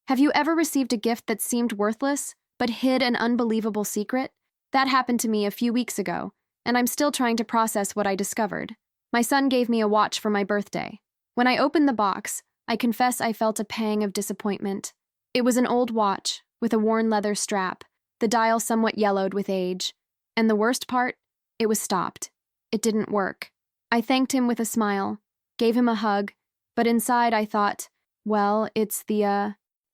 Have you ever received a gift that seemed worthless, but hid an unbelievable secret? That happened to me a few weeks ago, and I'm still trying to process what I discovered. My son gave me a watch for my birthday. When I opened the box, I confess I felt a pang of disappointment. It was an old watch, with a worn leather strap, the dial somewhat yellowed with age. And the worst part? It was stopped. It didn't work. I thanked him with a smile, gave him a hug, but inside I thought, well,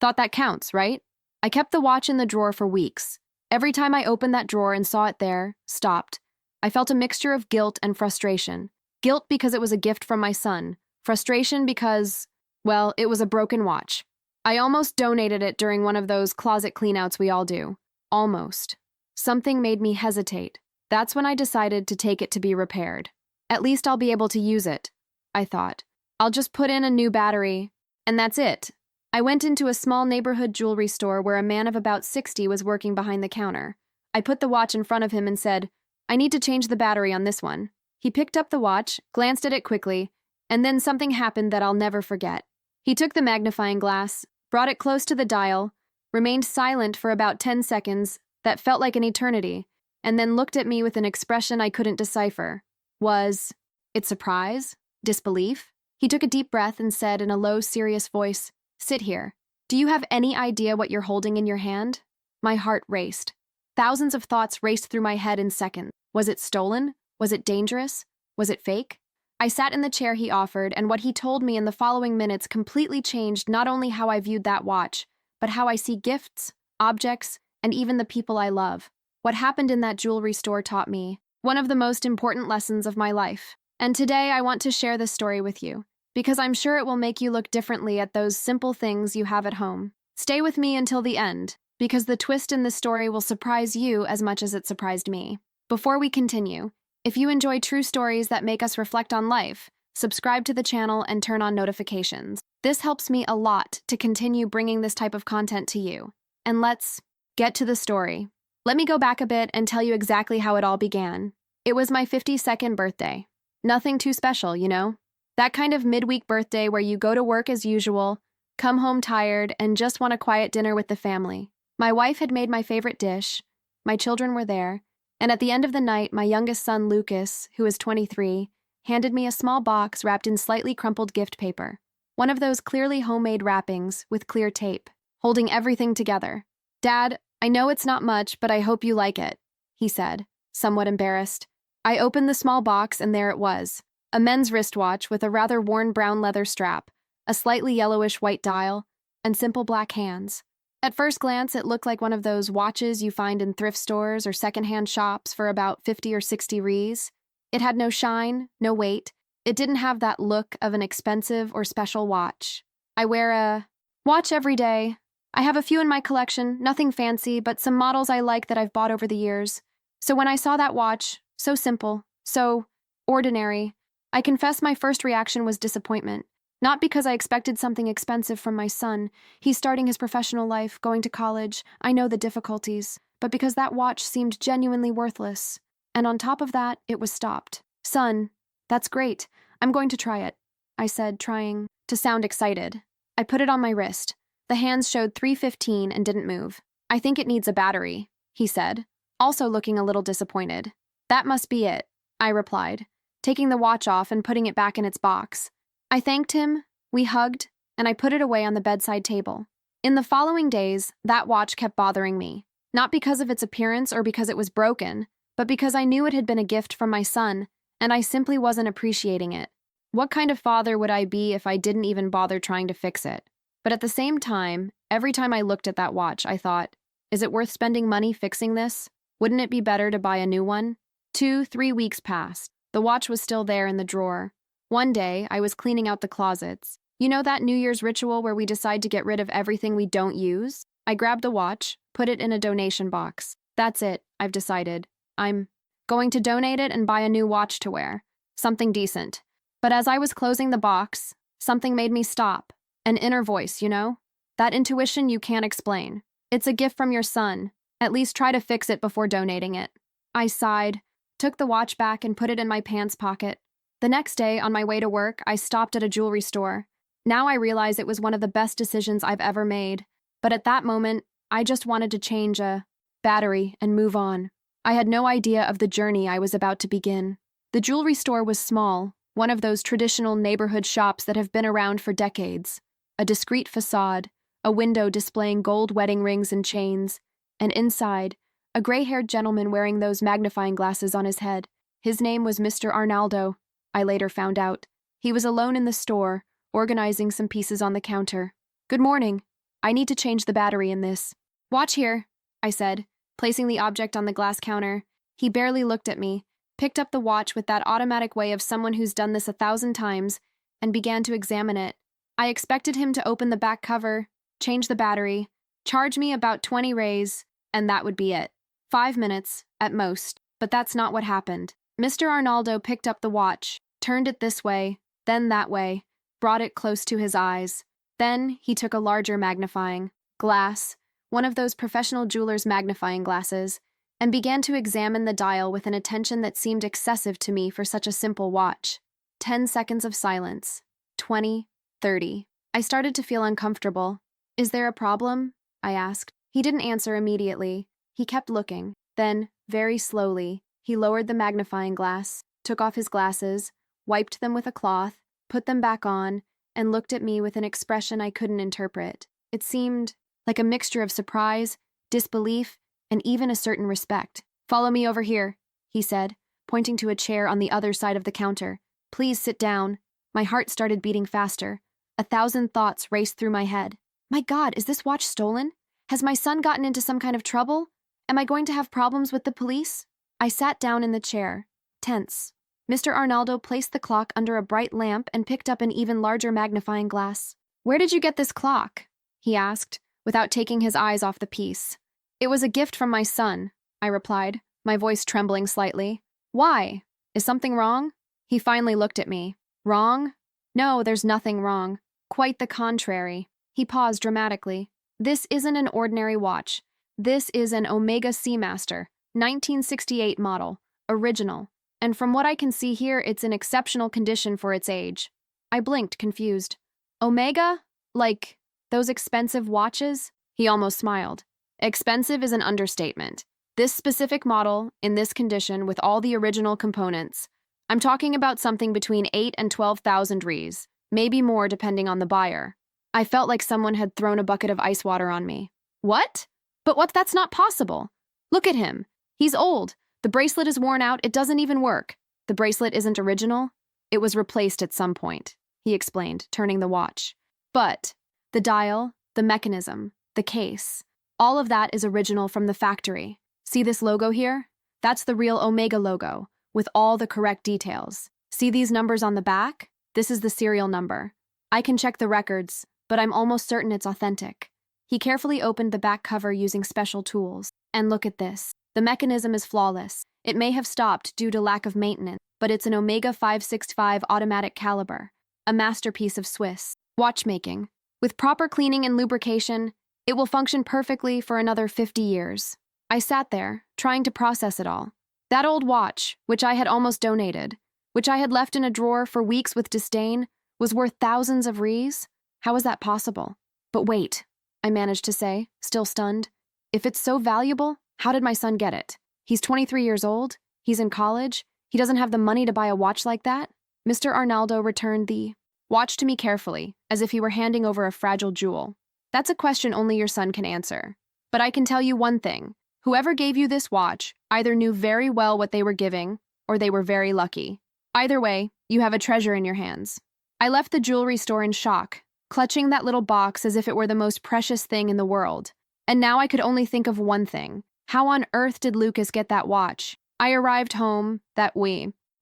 Thought that counts, right? I kept the watch in the drawer for weeks. Every time I opened that drawer and saw it there, stopped, I felt a mixture of guilt and frustration. Guilt because it was a gift from my son. Frustration because, well, it was a broken watch. I almost donated it during one of those closet cleanouts we all do. Almost. Something made me hesitate. That's when I decided to take it to be repaired. At least I'll be able to use it, I thought. I'll just put in a new battery, and that's it. I went into a small neighborhood jewelry store where a man of about 60 was working behind the counter. I put the watch in front of him and said, I need to change the battery on this one. He picked up the watch, glanced at it quickly, and then something happened that I'll never forget. He took the magnifying glass, brought it close to the dial, remained silent for about 10 seconds, that felt like an eternity, and then looked at me with an expression I couldn't decipher. Was it surprise? Disbelief? He took a deep breath and said in a low, serious voice, Sit here. Do you have any idea what you're holding in your hand? My heart raced. Thousands of thoughts raced through my head in seconds. Was it stolen? Was it dangerous? Was it fake? I sat in the chair he offered, and what he told me in the following minutes completely changed not only how I viewed that watch, but how I see gifts, objects, and even the people I love. What happened in that jewelry store taught me one of the most important lessons of my life. And today I want to share this story with you, because I'm sure it will make you look differently at those simple things you have at home. Stay with me until the end, because the twist in this story will surprise you as much as it surprised me. Before we continue, if you enjoy true stories that make us reflect on life, subscribe to the channel and turn on notifications. This helps me a lot to continue bringing this type of content to you. And let's get to the story. Let me go back a bit and tell you exactly how it all began. It was my 52nd birthday. Nothing too special, you know? That kind of midweek birthday where you go to work as usual, come home tired, and just want a quiet dinner with the family. My wife had made my favorite dish, my children were there, and at the end of the night, my youngest son, Lucas, who is 23, handed me a small box wrapped in slightly crumpled gift paper. One of those clearly homemade wrappings with clear tape, holding everything together. Dad, I know it's not much, but I hope you like it, he said, somewhat embarrassed. I opened the small box and there it was. A men's wristwatch with a rather worn brown leather strap, a slightly yellowish white dial, and simple black hands. At first glance, it looked like one of those watches you find in thrift stores or secondhand shops for about 50 or 60 Rs. It had no shine, no weight. It didn't have that look of an expensive or special watch. I wear a watch every day. I have a few in my collection, nothing fancy, but some models I like that I've bought over the years. So when I saw that watch, so simple, so ordinary, I confess my first reaction was disappointment. Not because I expected something expensive from my son. He's starting his professional life, going to college. I know the difficulties. But because that watch seemed genuinely worthless. And on top of that, it was stopped. Son, that's great. I'm going to try it, I said, trying to sound excited. I put it on my wrist. The hands showed 3:15 and didn't move. I think it needs a battery, he said, also looking a little disappointed. That must be it, I replied, taking the watch off and putting it back in its box. I thanked him, we hugged, and I put it away on the bedside table. In the following days, that watch kept bothering me, not because of its appearance or because it was broken, but because I knew it had been a gift from my son, and I simply wasn't appreciating it. What kind of father would I be if I didn't even bother trying to fix it? But at the same time, every time I looked at that watch, I thought, is it worth spending money fixing this? Wouldn't it be better to buy a new one? 2-3 weeks passed. The watch was still there in the drawer. One day, I was cleaning out the closets. You know that New Year's ritual where we decide to get rid of everything we don't use? I grabbed the watch, put it in a donation box. That's it, I've decided. I'm going to donate it and buy a new watch to wear. Something decent. But as I was closing the box, something made me stop. An inner voice, you know? That intuition you can't explain. It's a gift from your son. At least try to fix it before donating it. I sighed, took the watch back and put it in my pants pocket. The next day, on my way to work, I stopped at a jewelry store. Now I realize it was one of the best decisions I've ever made. But at that moment, I just wanted to change a battery and move on. I had no idea of the journey I was about to begin. The jewelry store was small, one of those traditional neighborhood shops that have been around for decades. A discreet facade, a window displaying gold wedding rings and chains, and inside, a gray-haired gentleman wearing those magnifying glasses on his head. His name was Mr. Arnaldo, I later found out. He was alone in the store, organizing some pieces on the counter. "Good morning. I need to change the battery in this." "Watch here," I said, placing the object on the glass counter. He barely looked at me, picked up the watch with that automatic way of someone who's done this 1,000 times, and began to examine it. I expected him to open the back cover, change the battery, charge me about 20 rays, and that would be it. 5 minutes, at most. But that's not what happened. Mr. Arnaldo picked up the watch, turned it this way, then that way, brought it close to his eyes. Then he took a larger magnifying glass, one of those professional jewelers' magnifying glasses, and began to examine the dial with an attention that seemed excessive to me for such a simple watch. 10 seconds of silence. 20, 30. I started to feel uncomfortable. "Is there a problem?" I asked. He didn't answer immediately. He kept looking. Then, very slowly, he lowered the magnifying glass, took off his glasses, wiped them with a cloth, put them back on, and looked at me with an expression I couldn't interpret. It seemed like a mixture of surprise, disbelief, and even a certain respect. "Follow me over here," he said, pointing to a chair on the other side of the counter. "Please sit down." My heart started beating faster. 1,000 thoughts raced through my head. My God, is this watch stolen? Has my son gotten into some kind of trouble? Am I going to have problems with the police? I sat down in the chair, tense. Mr. Arnaldo placed the clock under a bright lamp and picked up an even larger magnifying glass. "Where did you get this clock?" he asked, without taking his eyes off the piece. "It was a gift from my son," I replied, my voice trembling slightly. "Why? Is something wrong?" He finally looked at me. "Wrong? No, there's nothing wrong. Quite the contrary." He paused dramatically. "This isn't an ordinary watch. This is an Omega Seamaster, 1968 model, original. And from what I can see here, it's in exceptional condition for its age." I blinked, confused. "Omega? Like those expensive watches?" He almost smiled. "Expensive is an understatement. This specific model, in this condition, with all the original components, I'm talking about something between 8 and 12,000 Rs, maybe more depending on the buyer." I felt like someone had thrown a bucket of ice water on me. "What? But that's not possible. Look at him. He's old. The bracelet is worn out. It doesn't even work." "The bracelet isn't original? It was replaced at some point," he explained, turning the watch. "But the dial, the mechanism, the case, all of that is original from the factory. See this logo here? That's the real Omega logo, with all the correct details. See these numbers on the back? This is the serial number. I can check the records, but I'm almost certain it's authentic." He carefully opened the back cover using special tools. "And look at this. The mechanism is flawless. It may have stopped due to lack of maintenance, but it's an Omega 565 automatic caliber, a masterpiece of Swiss watchmaking. With proper cleaning and lubrication, it will function perfectly for another 50 years. I sat there, trying to process it all. That old watch, which I had almost donated, which I had left in a drawer for weeks with disdain, was worth thousands of Rs? How was that possible? "But wait," I managed to say, still stunned. "If it's so valuable, how did my son get it? He's 23 years old, he's in college, he doesn't have the money to buy a watch like that?" Mr. Arnaldo returned the watch to me carefully, as if he were handing over a fragile jewel. "That's a question only your son can answer. But I can tell you one thing. Whoever gave you this watch either knew very well what they were giving, or they were very lucky. Either way, you have a treasure in your hands." I left the jewelry store in shock, clutching that little box as if it were the most precious thing in the world. And now I could only think of one thing. How on earth did Lucas get that watch? I arrived home that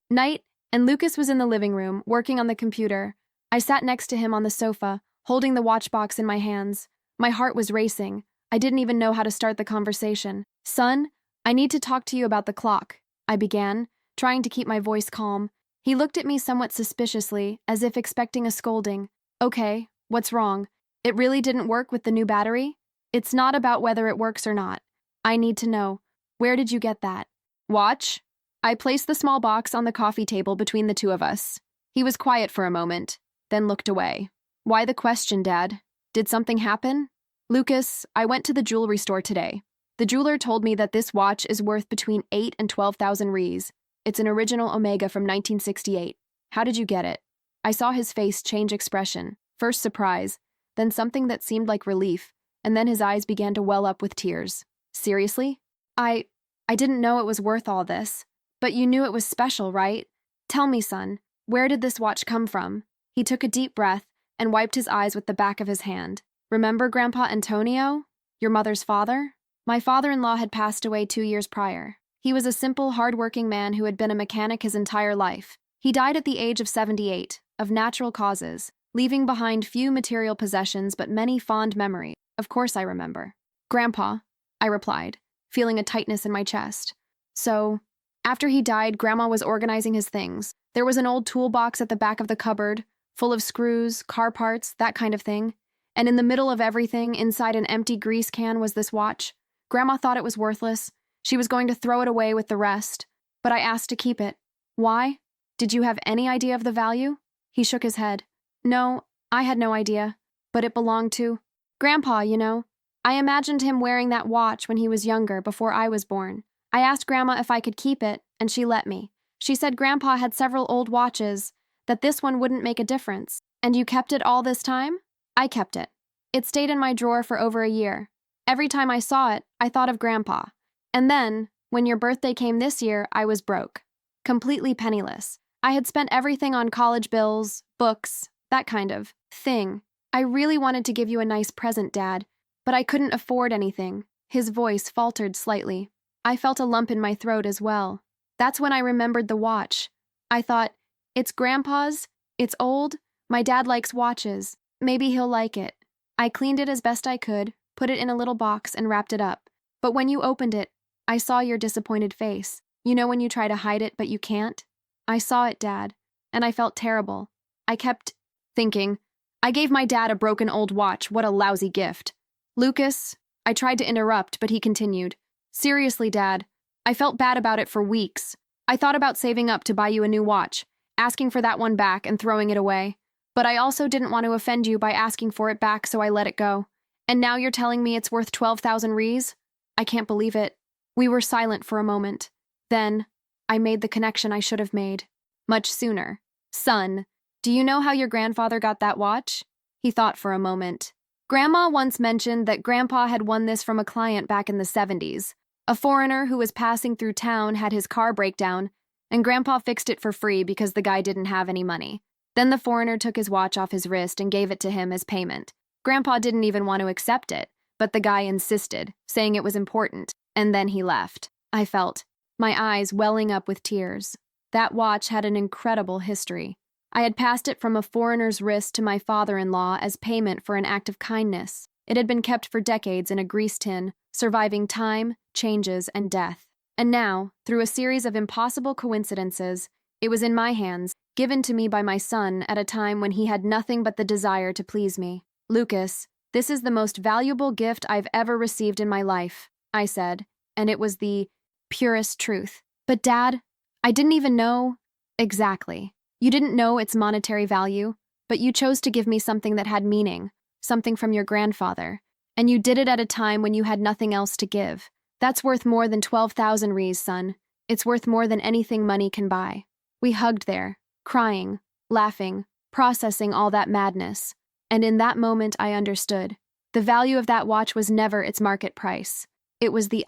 night, and Lucas was in the living room, working on the computer. I sat next to him on the sofa, holding the watch box in my hands. My heart was racing. I didn't even know how to start the conversation. "Son, I need to talk to you about the clock," I began, trying to keep my voice calm. He looked at me somewhat suspiciously, as if expecting a scolding. "Okay, what's wrong? It really didn't work with the new battery?" "It's not about whether it works or not. I need to know. Where did you get that watch?" I placed the small box on the coffee table between the two of us. He was quiet for a moment, then looked away. "Why the question, Dad? Did something happen?" Lucas, I went to the jewelry store today. The jeweler told me that this watch is worth between 8 and 12,000 Ries. It's an original Omega from 1968. How did you get it? I saw his face change expression, first surprise, then something that seemed like relief, and then his eyes began to well up with tears. Seriously? I didn't know it was worth all this. But you knew it was special, right? Tell me, son, where did this watch come from? He took a deep breath and wiped his eyes with the back of his hand. Remember Grandpa Antonio? Your mother's father? My father-in-law had passed away 2 years prior. He was a simple, hard-working man who had been a mechanic his entire life. He died at the age of 78, of natural causes, leaving behind few material possessions but many fond memories. Of course I remember. Grandpa, I replied, feeling a tightness in my chest. So, after he died, Grandma was organizing his things. There was an old toolbox at the back of the cupboard, full of screws, car parts, that kind of thing. And in the middle of everything, inside an empty grease can, was this watch. Grandma thought it was worthless. She was going to throw it away with the rest. But I asked to keep it. Why? Did you have any idea of the value? He shook his head. No, I had no idea. But it belonged to Grandpa, you know. I imagined him wearing that watch when he was younger, before I was born. I asked Grandma if I could keep it, and she let me. She said Grandpa had several old watches, that this one wouldn't make a difference. And you kept it all this time? I kept it. It stayed in my drawer for over a year. Every time I saw it, I thought of Grandpa. And then, when your birthday came this year, I was broke. Completely penniless. I had spent everything on college bills, books, that kind of thing. I really wanted to give you a nice present, Dad, but I couldn't afford anything. His voice faltered slightly. I felt a lump in my throat as well. That's when I remembered the watch. I thought, it's Grandpa's, it's old, my dad likes watches, maybe he'll like it. I cleaned it as best I could, put it in a little box and wrapped it up. But when you opened it, I saw your disappointed face. You know when you try to hide it but you can't? I saw it, Dad, and I felt terrible. I kept thinking, I gave my dad a broken old watch, what a lousy gift. Lucas, I tried to interrupt, but he continued. Seriously, Dad, I felt bad about it for weeks. I thought about saving up to buy you a new watch, asking for that one back and throwing it away. But I also didn't want to offend you by asking for it back, so I let it go. And now you're telling me it's worth 12,000 Ries? I can't believe it. We were silent for a moment. Then, I made the connection I should have made. Much sooner. Son, do you know how your grandfather got that watch? He thought for a moment. Grandma once mentioned that Grandpa had won this from a client back in the 70s. A foreigner who was passing through town had his car break down, and Grandpa fixed it for free because the guy didn't have any money. Then the foreigner took his watch off his wrist and gave it to him as payment. Grandpa didn't even want to accept it, but the guy insisted, saying it was important, and then he left. I felt, my eyes welling up with tears. That watch had an incredible history. I had passed it from a foreigner's wrist to my father-in-law as payment for an act of kindness. It had been kept for decades in a grease tin, surviving time, changes, and death. And now, through a series of impossible coincidences, it was in my hands, given to me by my son at a time when he had nothing but the desire to please me. Lucas, this is the most valuable gift I've ever received in my life, I said, and it was the purest truth. But Dad, I didn't even know. Exactly. You didn't know its monetary value, but you chose to give me something that had meaning, something from your grandfather, and you did it at a time when you had nothing else to give. That's worth more than 12,000 Ries, son. It's worth more than anything money can buy. We hugged there, crying, laughing, processing all that madness. And in that moment I understood. The value of that watch was never its market price. It was the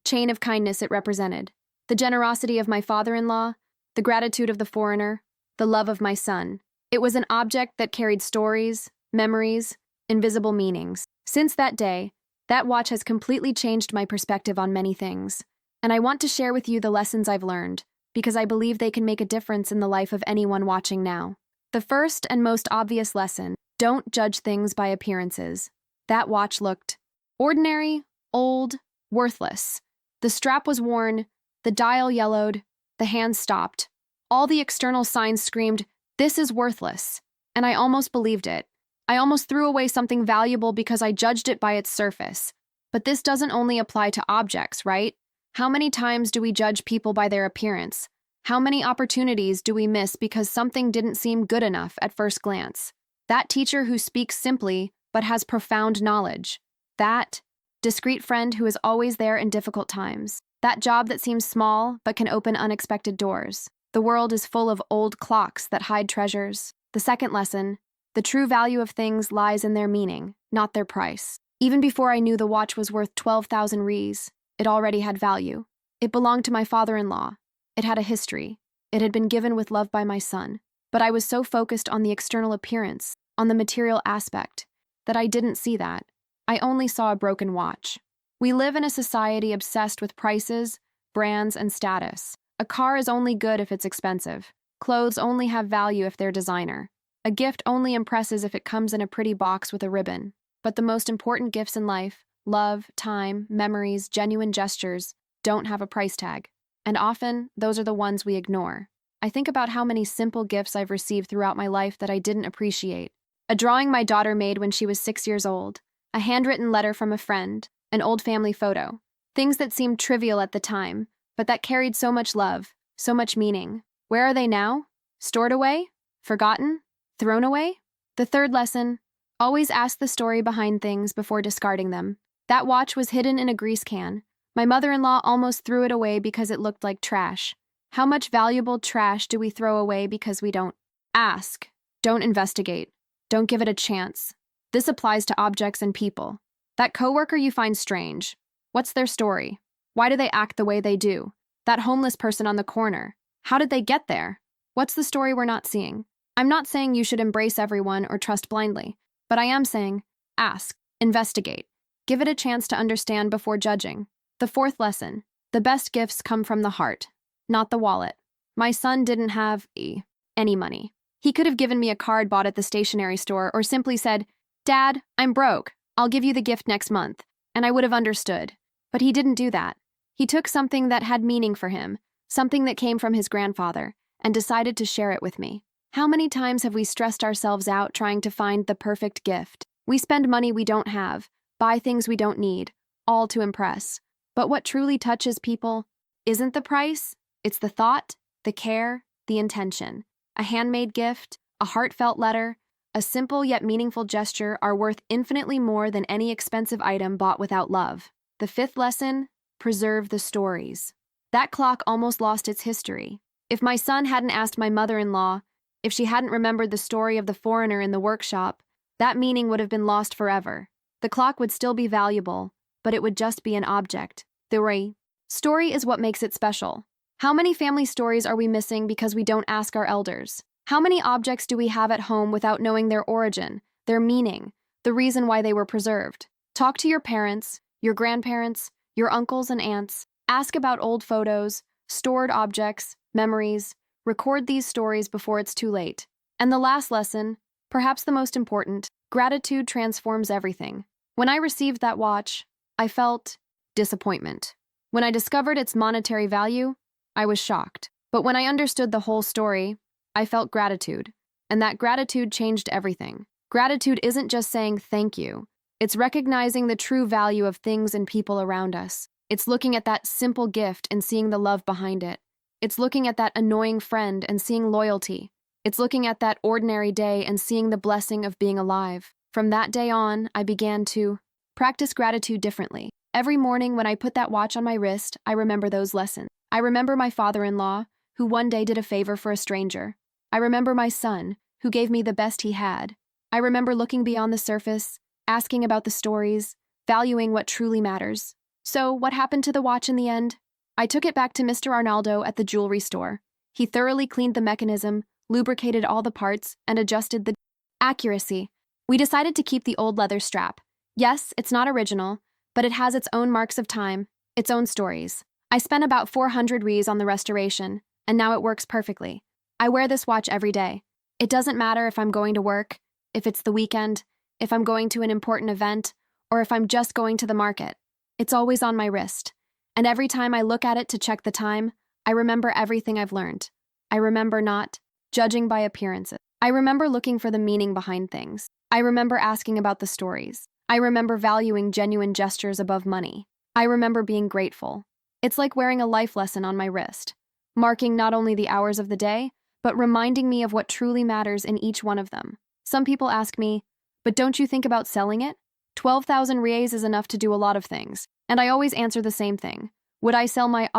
chain of kindness it represented. The generosity of my father-in-law, the gratitude of the foreigner, the love of my son. It was an object that carried stories, memories, invisible meanings. Since that day, that watch has completely changed my perspective on many things. And I want to share with you the lessons I've learned, because I believe they can make a difference in the life of anyone watching now. The first and most obvious lesson, don't judge things by appearances. That watch looked ordinary, old, worthless. The strap was worn, the dial yellowed, the hands stopped. All the external signs screamed, "This is worthless." And I almost believed it. I almost threw away something valuable because I judged it by its surface. But this doesn't only apply to objects, right? How many times do we judge people by their appearance? How many opportunities do we miss because something didn't seem good enough at first glance? That teacher who speaks simply but has profound knowledge. That discreet friend who is always there in difficult times. That job that seems small but can open unexpected doors. The world is full of old clocks that hide treasures. The second lesson, the true value of things lies in their meaning, not their price. Even before I knew the watch was worth 12,000 Ries, it already had value. It belonged to my father-in-law. It had a history. It had been given with love by my son. But I was so focused on the external appearance, on the material aspect, that I didn't see that. I only saw a broken watch. We live in a society obsessed with prices, brands, and status. A car is only good if it's expensive. Clothes only have value if they're designer. A gift only impresses if it comes in a pretty box with a ribbon. But the most important gifts in life, love, time, memories, genuine gestures, don't have a price tag. And often, those are the ones we ignore. I think about how many simple gifts I've received throughout my life that I didn't appreciate. A drawing my daughter made when she was 6 years old, a handwritten letter from a friend, an old family photo. Things that seemed trivial at the time, but that carried so much love, so much meaning. Where are they now? Stored away? Forgotten? Thrown away? The third lesson, always ask the story behind things before discarding them. That watch was hidden in a grease can. My mother-in-law almost threw it away because it looked like trash. How much valuable trash do we throw away because we don't ask? Don't investigate. Don't give it a chance. This applies to objects and people. That coworker you find strange. What's their story? Why do they act the way they do? That homeless person on the corner. How did they get there? What's the story we're not seeing? I'm not saying you should embrace everyone or trust blindly, but I am saying, ask, investigate. Give it a chance to understand before judging. The fourth lesson, the best gifts come from the heart, not the wallet. My son didn't have any money. He could have given me a card bought at the stationery store or simply said, "Dad, I'm broke. I'll give you the gift next month," and I would have understood. But he didn't do that. He took something that had meaning for him, something that came from his grandfather, and decided to share it with me. How many times have we stressed ourselves out trying to find the perfect gift? We spend money we don't have, buy things we don't need, all to impress. But what truly touches people isn't the price, it's the thought, the care, the intention. A handmade gift, a heartfelt letter, a simple yet meaningful gesture are worth infinitely more than any expensive item bought without love. The fifth lesson, preserve the stories. That clock almost lost its history. If my son hadn't asked my mother-in-law, if she hadn't remembered the story of the foreigner in the workshop, that meaning would have been lost forever. The clock would still be valuable, but it would just be an object. The story is what makes it special. How many family stories are we missing because we don't ask our elders? How many objects do we have at home without knowing their origin, their meaning, the reason why they were preserved? Talk to your parents, your grandparents, your uncles and aunts. Ask about old photos, stored objects, memories. Record these stories before it's too late. And the last lesson, perhaps the most important, gratitude transforms everything. When I received that watch, I felt disappointment. When I discovered its monetary value, I was shocked. But when I understood the whole story, I felt gratitude. And that gratitude changed everything. Gratitude isn't just saying thank you. It's recognizing the true value of things and people around us. It's looking at that simple gift and seeing the love behind it. It's looking at that annoying friend and seeing loyalty. It's looking at that ordinary day and seeing the blessing of being alive. From that day on, I began to practice gratitude differently. Every morning when I put that watch on my wrist, I remember those lessons. I remember my father-in-law, who one day did a favor for a stranger. I remember my son, who gave me the best he had. I remember looking beyond the surface, asking about the stories, valuing what truly matters. So, what happened to the watch in the end? I took it back to Mr. Arnaldo at the jewelry store. He thoroughly cleaned the mechanism, lubricated all the parts, and adjusted the accuracy. We decided to keep the old leather strap. Yes, it's not original, but it has its own marks of time, its own stories. I spent about 400 Ries on the restoration, and now it works perfectly. I wear this watch every day. It doesn't matter if I'm going to work, if it's the weekend, if I'm going to an important event, or if I'm just going to the market. It's always on my wrist. And every time I look at it to check the time, I remember everything I've learned. I remember not judging by appearances. I remember looking for the meaning behind things. I remember asking about the stories. I remember valuing genuine gestures above money. I remember being grateful. It's like wearing a life lesson on my wrist, marking not only the hours of the day, but reminding me of what truly matters in each one of them. Some people ask me, But don't you think about selling it? 12,000 reais is enough to do a lot of things. And I always answer the same thing. Would I sell my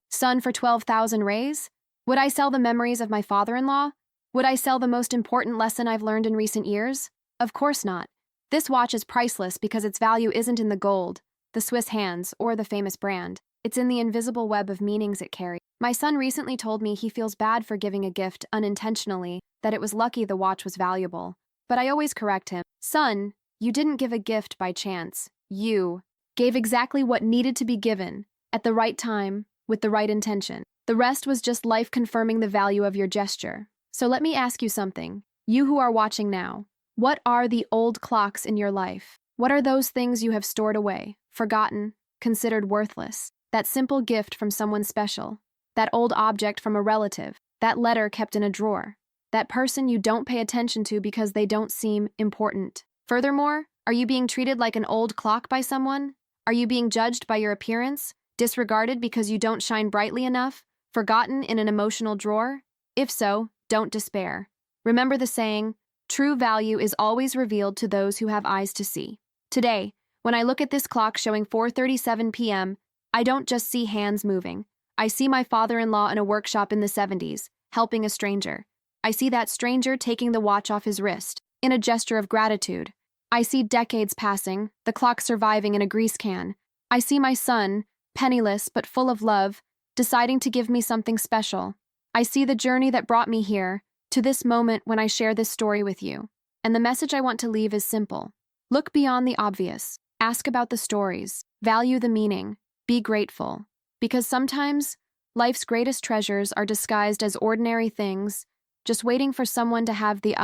son for 12,000 reais? Would I sell the memories of my father-in-law? Would I sell the most important lesson I've learned in recent years? Of course not. This watch is priceless because its value isn't in the gold, the Swiss hands, or the famous brand. It's in the invisible web of meanings it carries. My son recently told me he feels bad for giving a gift unintentionally, that it was lucky the watch was valuable. But I always correct him. Son, you didn't give a gift by chance. You gave exactly what needed to be given, at the right time, with the right intention. The rest was just life confirming the value of your gesture. So let me ask you something. You who are watching now, what are the old clocks in your life? What are those things you have stored away, forgotten, considered worthless? That simple gift from someone special, that old object from a relative, that letter kept in a drawer, that person you don't pay attention to because they don't seem important. Furthermore, are you being treated like an old clock by someone? Are you being judged by your appearance, disregarded because you don't shine brightly enough, forgotten in an emotional drawer? If so, don't despair. Remember the saying, true value is always revealed to those who have eyes to see. Today, when I look at this clock showing 4:37 p.m., I don't just see hands moving. I see my father-in-law in a workshop in the 70s, helping a stranger. I see that stranger taking the watch off his wrist, in a gesture of gratitude. I see decades passing, the clock surviving in a grease can. I see my son, penniless but full of love, deciding to give me something special. I see the journey that brought me here, to this moment when I share this story with you. And the message I want to leave is simple. Look beyond the obvious. Ask about the stories. Value the meaning. Be grateful. Because sometimes, life's greatest treasures are disguised as ordinary things, just waiting for someone to have the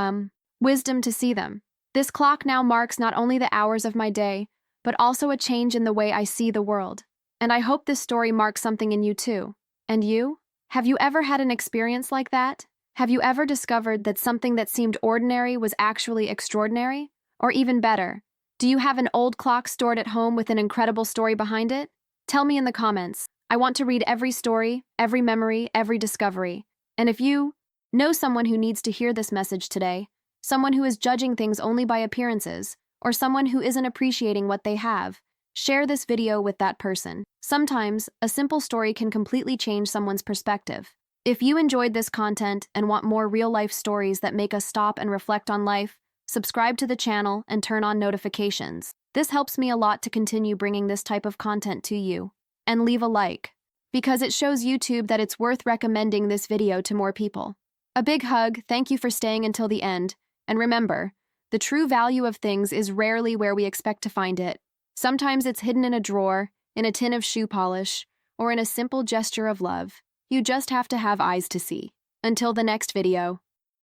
wisdom to see them. This clock now marks not only the hours of my day, but also a change in the way I see the world. And I hope this story marks something in you too. And you? Have you ever had an experience like that? Have you ever discovered that something that seemed ordinary was actually extraordinary? Or even better, do you have an old clock stored at home with an incredible story behind it? Tell me in the comments. I want to read every story, every memory, every discovery. And if you know someone who needs to hear this message today, someone who is judging things only by appearances, or someone who isn't appreciating what they have, share this video with that person. Sometimes, a simple story can completely change someone's perspective. If you enjoyed this content and want more real-life stories that make us stop and reflect on life, subscribe to the channel and turn on notifications. This helps me a lot to continue bringing this type of content to you. And leave a like, because it shows YouTube that it's worth recommending this video to more people. A big hug, thank you for staying until the end, and remember, the true value of things is rarely where we expect to find it. Sometimes it's hidden in a drawer, in a tin of shoe polish, or in a simple gesture of love. You just have to have eyes to see. Until the next video.